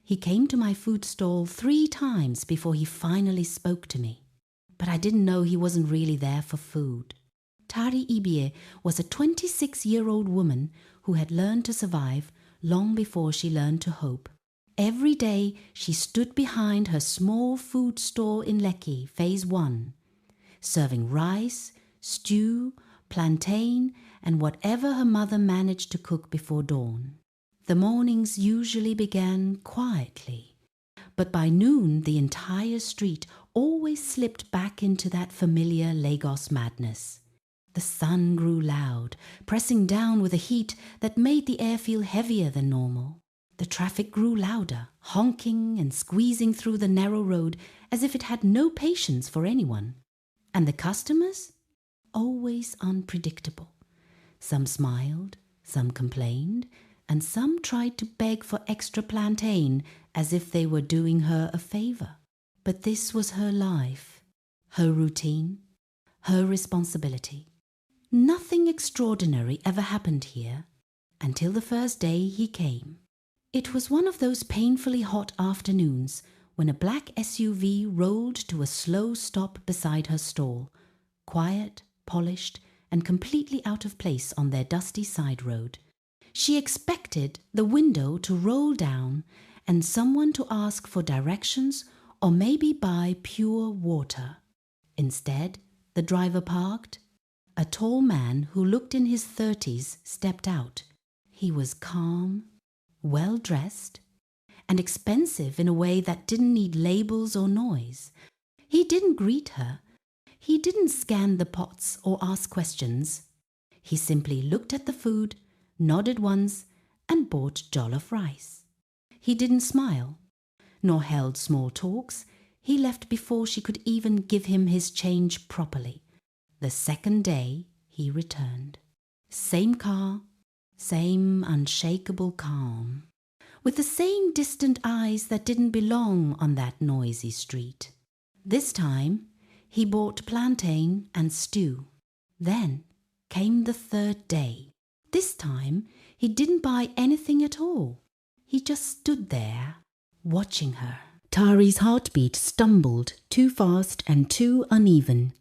He came to my food stall 3 times before he finally spoke to me. But I didn't know he wasn't really there for food. Tari Ibie was a 26-year-old woman who had learned to survive long before she learned to hope. Every day she stood behind her small food store in Lekki, Phase 1, serving rice, stew, plantain, and whatever her mother managed to cook before dawn. The mornings usually began quietly, but by noon the entire street always slipped back into that familiar Lagos madness. The sun grew loud, pressing down with a heat that made the air feel heavier than normal. The traffic grew louder, honking and squeezing through the narrow road as if it had no patience for anyone. And the customers? Always unpredictable. Some smiled, some complained, and some tried to beg for extra plantain as if they were doing her a favor. But this was her life, her routine, her responsibility. Nothing extraordinary ever happened here until the first day he came. It was one of those painfully hot afternoons when a black SUV rolled to a slow stop beside her stall, quiet, polished, and completely out of place on their dusty side road. She expected the window to roll down and someone to ask for directions or maybe buy pure water. Instead, the driver parked. A tall man who looked in his 30s stepped out. He was calm, well-dressed, and expensive in a way that didn't need labels or noise. He didn't greet her. He didn't scan the pots or ask questions. He simply looked at the food, nodded once, and bought jollof rice. He didn't smile, nor held small talks. He left before she could even give him his change properly. The second day, he returned. Same car, same unshakable calm, with the same distant eyes that didn't belong on that noisy street. This time, he bought plantain and stew. Then came the third day. This time, he didn't buy anything at all. He just stood there, watching her. Tari's heartbeat stumbled, too fast and too uneven.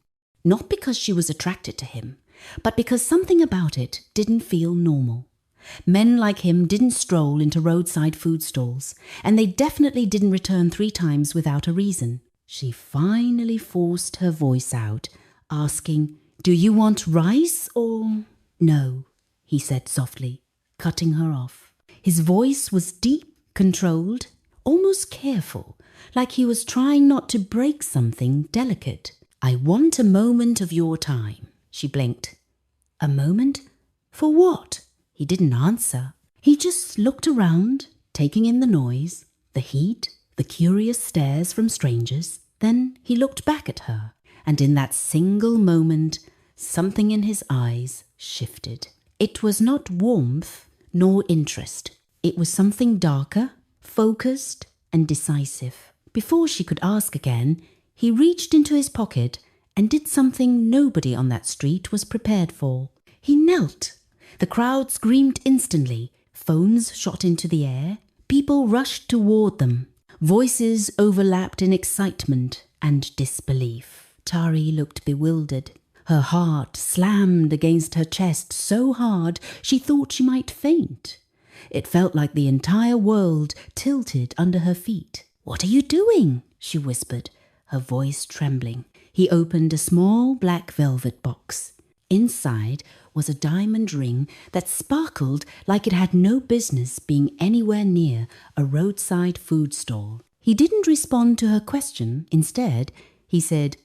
Not because she was attracted to him, but because something about it didn't feel normal. Men like him didn't stroll into roadside food stalls, and they definitely didn't return 3 times without a reason. She finally forced her voice out, asking, "Do you want rice or—" "No," he said softly, cutting her off. His voice was deep, controlled, almost careful, like he was trying not to break something delicate. "I want a moment of your time," she blinked. "A moment? For what?" He didn't answer. He just looked around, taking in the noise, the heat, the curious stares from strangers. Then he looked back at her, and in that single moment, something in his eyes shifted. It was not warmth nor interest. It was something darker, focused, and decisive. Before she could ask again, he reached into his pocket and did something nobody on that street was prepared for. He knelt. The crowd screamed instantly. Phones shot into the air. People rushed toward them. Voices overlapped in excitement and disbelief. Tari looked bewildered. Her heart slammed against her chest so hard she thought she might faint. It felt like the entire world tilted under her feet. "What are you doing?" she whispered, her voice trembling. He opened a small black velvet box. Inside was a diamond ring that sparkled like it had no business being anywhere near a roadside food stall. He didn't respond to her question. Instead, he said,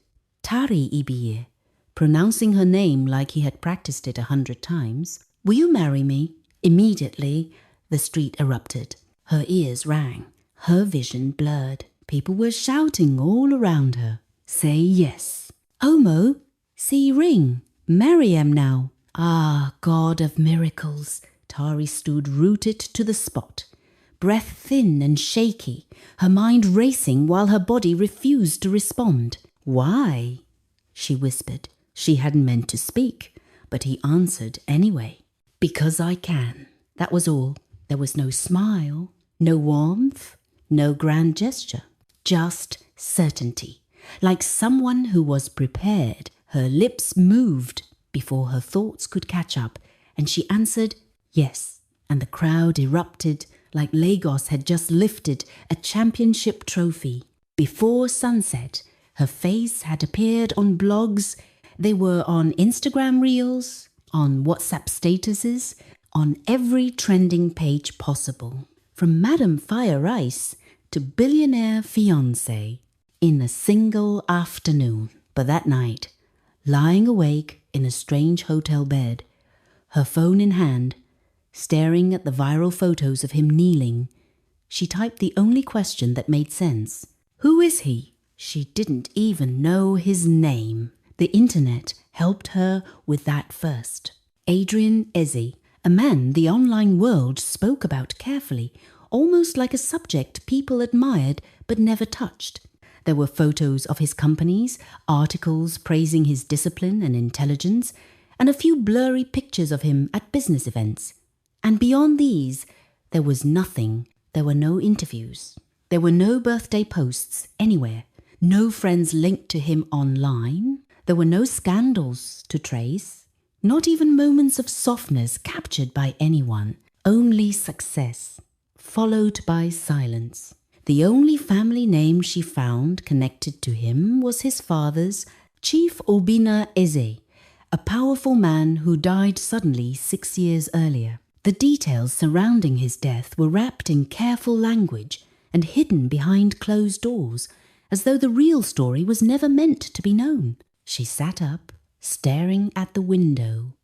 "Tari Ibie," pronouncing her name like he had practiced it 100 times. "Will you marry me?" Immediately, the street erupted. Her ears rang. Her vision blurred. People were shouting all around her. "Say yes." "Omo, see ring. Marry em now." Ah, God of miracles. Tari stood rooted to the spot, breath thin and shaky, her mind racing while her body refused to respond. "Why?" she whispered. She hadn't meant to speak, but he answered anyway. "Because I can." That was all. There was no smile, no warmth, No grand gesture, just certainty. Like someone who was prepared, her lips moved before her thoughts could catch up, and she answered yes, and the crowd erupted like Lagos had just lifted a championship trophy. Before sunset, her face had appeared on blogs. They were on Instagram reels, on WhatsApp statuses, on every trending page possible. From Madame Fire Ice to Billionaire Fiancé in a single afternoon. But that night, lying awake in a strange hotel bed, her phone in hand, staring at the viral photos of him kneeling, she typed the only question that made sense. Who is he? She didn't even know his name. The internet helped her with that first. Adrian Eze, a man the online world spoke about carefully, almost like a subject people admired but never touched. There were photos of his companies, articles praising his discipline and intelligence, and a few blurry pictures of him at business events. And beyond these, there was nothing. There were no interviews. There were no birthday posts anywhere. No friends linked to him online. There were no scandals to trace. Not even moments of softness captured by anyone. Only success, followed by silence. The only family name she found connected to him was his father's, Chief Obinna Eze, a powerful man who died suddenly 6 years earlier. The details surrounding his death were wrapped in careful language and hidden behind closed doors, as though the real story was never meant to be known. She sat up, staring at the window.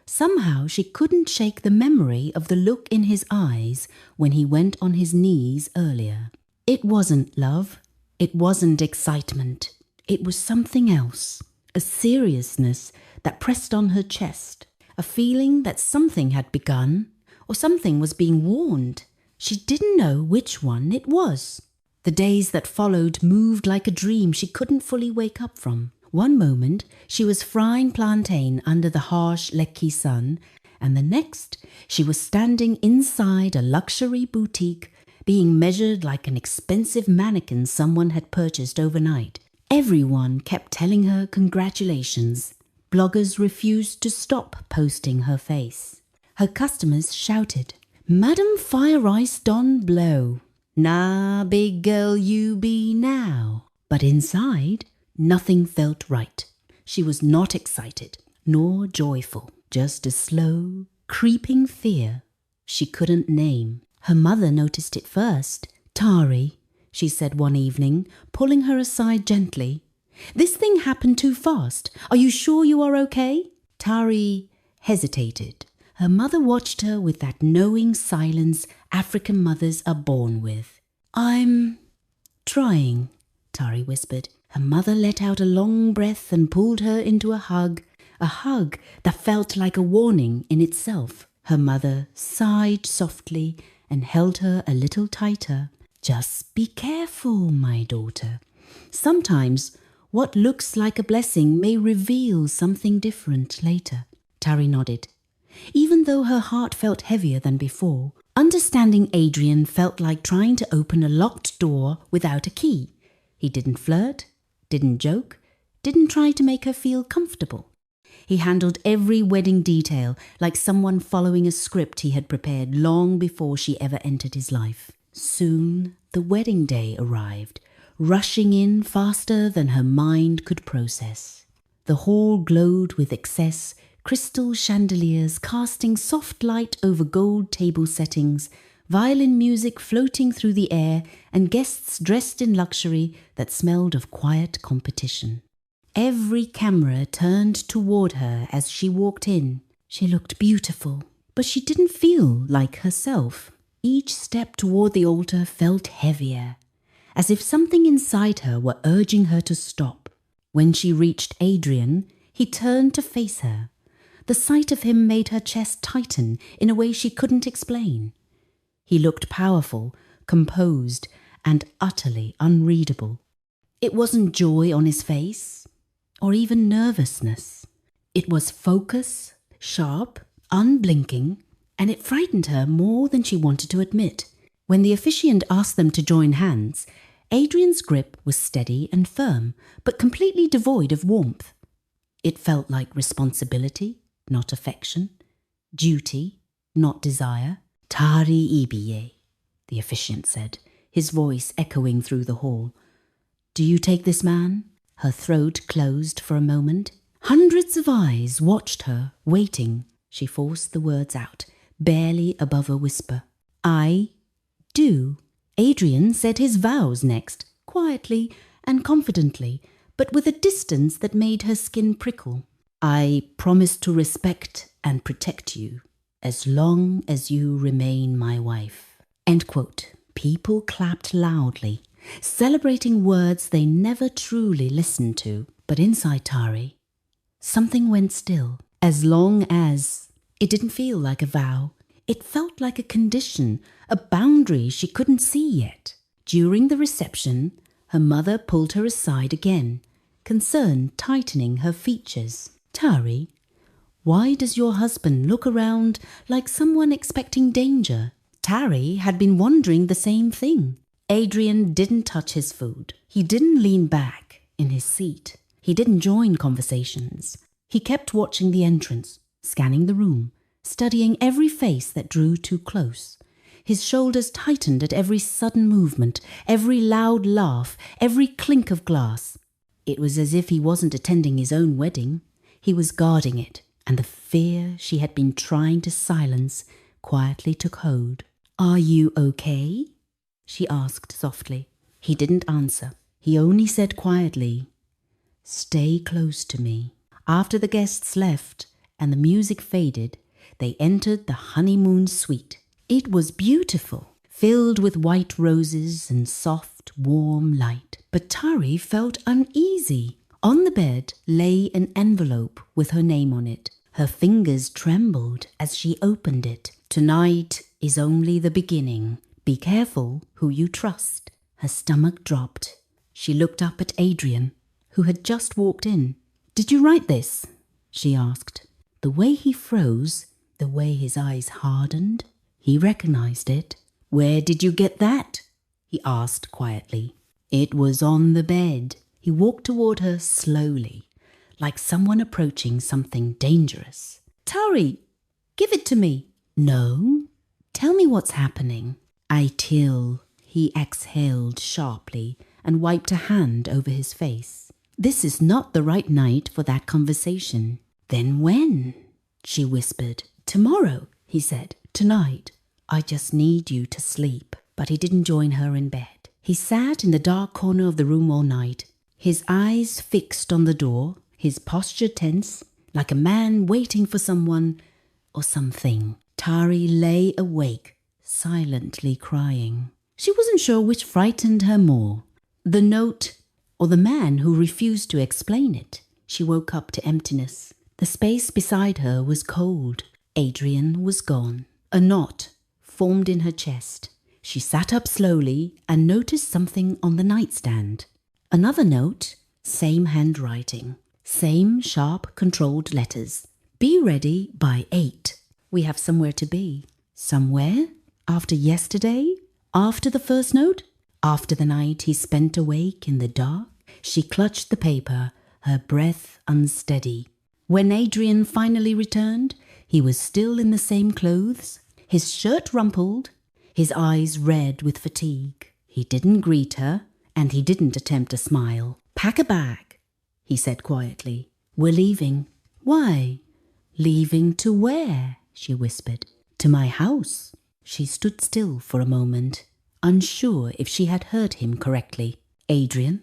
Somehow she couldn't shake the memory of the look in his eyes when he went on his knees earlier. It wasn't love. It wasn't excitement. It was something else. A seriousness that pressed on her chest. A feeling that something had begun, or something was being warned. She didn't know which one it was. The days that followed moved like a dream she couldn't fully wake up from. One moment, she was frying plantain under the harsh Lekki sun, and the next, she was standing inside a luxury boutique, being measured like an expensive mannequin someone had purchased overnight. Everyone kept telling her congratulations. Bloggers refused to stop posting her face. Her customers shouted, "Madame Fire Ice Don Blow. Nah, big girl you be now." But inside, nothing felt right. She was not excited, nor joyful, just a slow, creeping fear she couldn't name. Her mother noticed it first. "Tari," she said one evening, pulling her aside gently. "This thing happened too fast. Are you sure you are okay?" Tari hesitated. Her mother watched her with that knowing silence African mothers are born with. "I'm trying," Tari whispered. Her mother let out a long breath and pulled her into a hug that felt like a warning in itself. Her mother sighed softly and held her a little tighter. "Just be careful, my daughter. Sometimes what looks like a blessing may reveal something different later." Tari nodded. Even though her heart felt heavier than before, understanding Adrian felt like trying to open a locked door without a key. He didn't flirt, didn't joke, didn't try to make her feel comfortable. He handled every wedding detail like someone following a script he had prepared long before she ever entered his life. Soon the wedding day arrived, rushing in faster than her mind could process. The hall glowed with excess, crystal chandeliers casting soft light over gold table settings, violin music floating through the air, and guests dressed in luxury that smelled of quiet competition. Every camera turned toward her as she walked in. She looked beautiful, but she didn't feel like herself. Each step toward the altar felt heavier, as if something inside her were urging her to stop. When she reached Adrian, he turned to face her. The sight of him made her chest tighten in a way she couldn't explain. He looked powerful, composed, and utterly unreadable. It wasn't joy on his face, or even nervousness. It was focus, sharp, unblinking, and it frightened her more than she wanted to admit. When the officiant asked them to join hands, Adrian's grip was steady and firm, but completely devoid of warmth. It felt like responsibility, not affection, duty, not desire. Tari ibiye, the officiant said, his voice echoing through the hall. Do you take this man? Her throat closed for a moment. Hundreds of eyes watched her, waiting. She forced the words out, barely above a whisper. I do. Adrian said his vows next, quietly and confidently, but with a distance that made her skin prickle. I promise to respect and protect you, as long as you remain my wife. End quote. People clapped loudly, celebrating words they never truly listened to. But inside Tari, something went still. As long as it didn't feel like a vow, it felt like a condition, a boundary she couldn't see yet. During the reception, her mother pulled her aside again, concern tightening her features. Tari, why does your husband look around like someone expecting danger? Tari had been wondering the same thing. Adrian didn't touch his food. He didn't lean back in his seat. He didn't join conversations. He kept watching the entrance, scanning the room, studying every face that drew too close. His shoulders tightened at every sudden movement, every loud laugh, every clink of glass. It was as if he wasn't attending his own wedding. He was guarding it, and the fear she had been trying to silence quietly took hold. Are you okay? She asked softly. He didn't answer. He only said quietly, Stay close to me. After the guests left and the music faded, they entered the honeymoon suite. It was beautiful, filled with white roses and soft, warm light. But Tari felt uneasy. On the bed lay an envelope with her name on it. Her fingers trembled as she opened it. Tonight is only the beginning. Be careful who you trust. Her stomach dropped. She looked up at Adrian, who had just walked in. Did you write this? She asked. The way he froze, the way his eyes hardened, he recognized it. Where did you get that? He asked quietly. It was on the bed. He walked toward her slowly, like someone approaching something dangerous. Tari, give it to me. No. Tell me what's happening. He exhaled sharply and wiped a hand over his face. This is not the right night for that conversation. Then when? She whispered. Tomorrow, he said. Tonight. I just need you to sleep. But he didn't join her in bed. He sat in the dark corner of the room all night, his eyes fixed on the door, his posture tense, like a man waiting for someone or something. Tari lay awake, silently crying. She wasn't sure which frightened her more, the note or the man who refused to explain it. She woke up to emptiness. The space beside her was cold. Adrian was gone. A knot formed in her chest. She sat up slowly and noticed something on the nightstand. Another note, same handwriting, same sharp, controlled letters. Be ready by 8. We have somewhere to be. Somewhere? After yesterday? After the first note? After the night he spent awake in the dark? She clutched the paper, her breath unsteady. When Adrian finally returned, he was still in the same clothes, his shirt rumpled, his eyes red with fatigue. He didn't greet her, and he didn't attempt a smile. Pack a bag, he said quietly. We're leaving. Why? Leaving to where? She whispered. To my house. She stood still for a moment, unsure if she had heard him correctly. Adrian,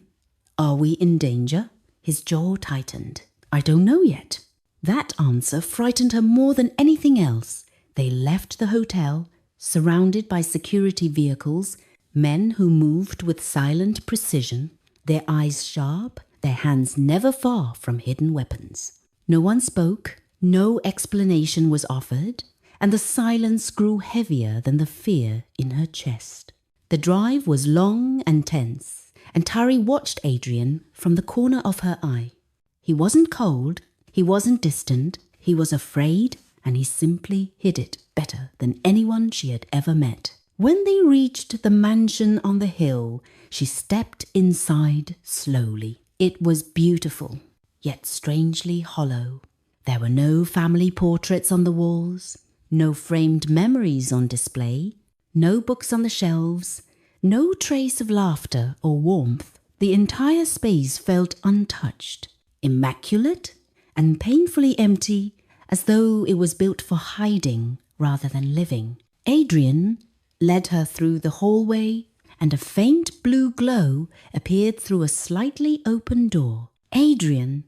are we in danger? His jaw tightened. I don't know yet. That answer frightened her more than anything else. They left the hotel, surrounded by security vehicles, men who moved with silent precision, their eyes sharp, their hands never far from hidden weapons. No one spoke, no explanation was offered, and the silence grew heavier than the fear in her chest. The drive was long and tense, and Tari watched Adrian from the corner of her eye. He wasn't cold, he wasn't distant, he was afraid, and he simply hid it better than anyone she had ever met. When they reached the mansion on the hill, she stepped inside slowly. It was beautiful, yet strangely hollow. There were no family portraits on the walls, no framed memories on display, no books on the shelves, no trace of laughter or warmth. The entire space felt untouched, immaculate, and painfully empty, as though it was built for hiding rather than living. Adrian led her through the hallway, and a faint blue glow appeared through a slightly open door. "Adrian,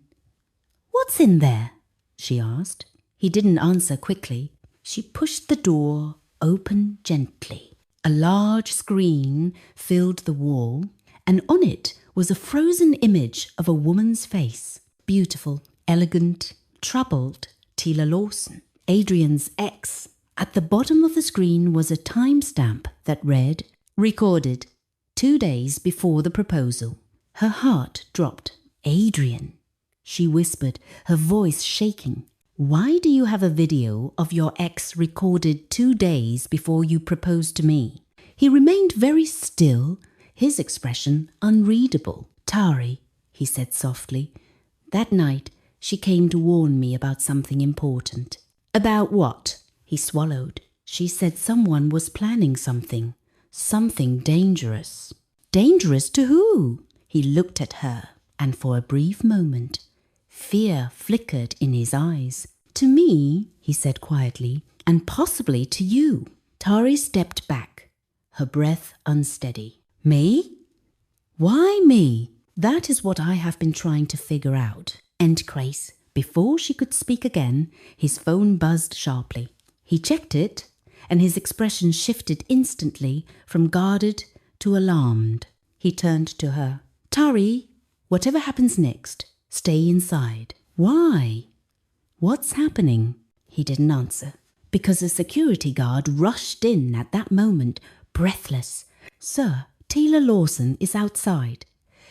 what's in there?" she asked. He didn't answer quickly. She pushed the door open gently. A large screen filled the wall, and on it was a frozen image of a woman's face. Beautiful, elegant, troubled Tila Lawson, Adrian's ex. At the bottom of the screen was a timestamp that read, "Recorded 2 days before the proposal." Her heart dropped. "Adrian," she whispered, her voice shaking. "Why do you have a video of your ex recorded 2 days before you proposed to me?" He remained very still, his expression unreadable. "Tari," he said softly, "that night she came to warn me about something important." "About what?" He swallowed. "She said someone was planning something dangerous." "Dangerous to who?" He looked at her, and for a brief moment, fear flickered in his eyes. "To me," he said quietly, "and possibly to you." Tari stepped back, her breath unsteady. "Me? Why me?" "That is what I have been trying to figure out." And Grace, before she could speak again, his phone buzzed sharply. He checked it, and his expression shifted instantly from guarded to alarmed. He turned to her. "Tari, whatever happens next, stay inside." "Why? What's happening?" He didn't answer, because a security guard rushed in at that moment, breathless. "Sir, Tila Lawson is outside.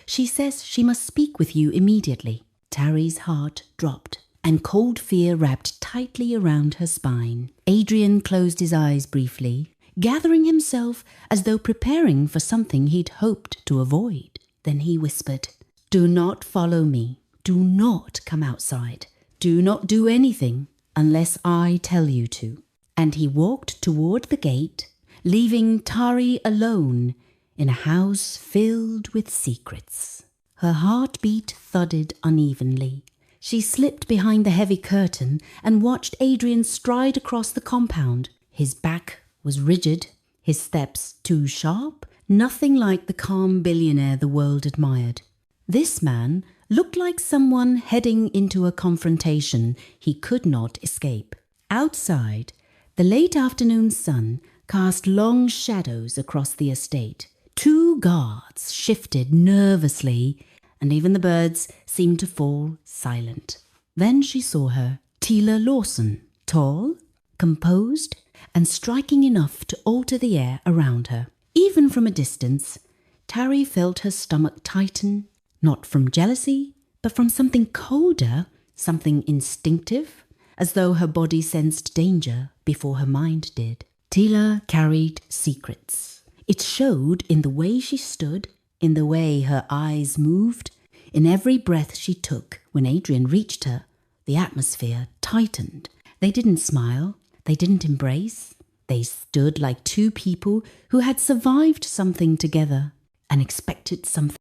She says she must speak with you immediately." Tari's heart dropped, and cold fear wrapped tightly around her spine. Adrian closed his eyes briefly, gathering himself as though preparing for something he'd hoped to avoid. Then he whispered, "Do not follow me. Do not come outside. Do not do anything unless I tell you to." And he walked toward the gate, leaving Tari alone in a house filled with secrets. Her heartbeat thudded unevenly. She slipped behind the heavy curtain and watched Adrian stride across the compound. His back was rigid, his steps too sharp, nothing like the calm billionaire the world admired. This man looked like someone heading into a confrontation he could not escape. Outside, the late afternoon sun cast long shadows across the estate. 2 guards shifted nervously, and even the birds seemed to fall silent. Then she saw her, Tila Lawson, tall, composed, and striking enough to alter the air around her. Even from a distance, Tari felt her stomach tighten, not from jealousy, but from something colder, something instinctive, as though her body sensed danger before her mind did. Tila carried secrets. It showed in the way she stood, in the way her eyes moved, in every breath she took. When Adrian reached her, the atmosphere tightened. They didn't smile, they didn't embrace. They stood like 2 people who had survived something together and expected something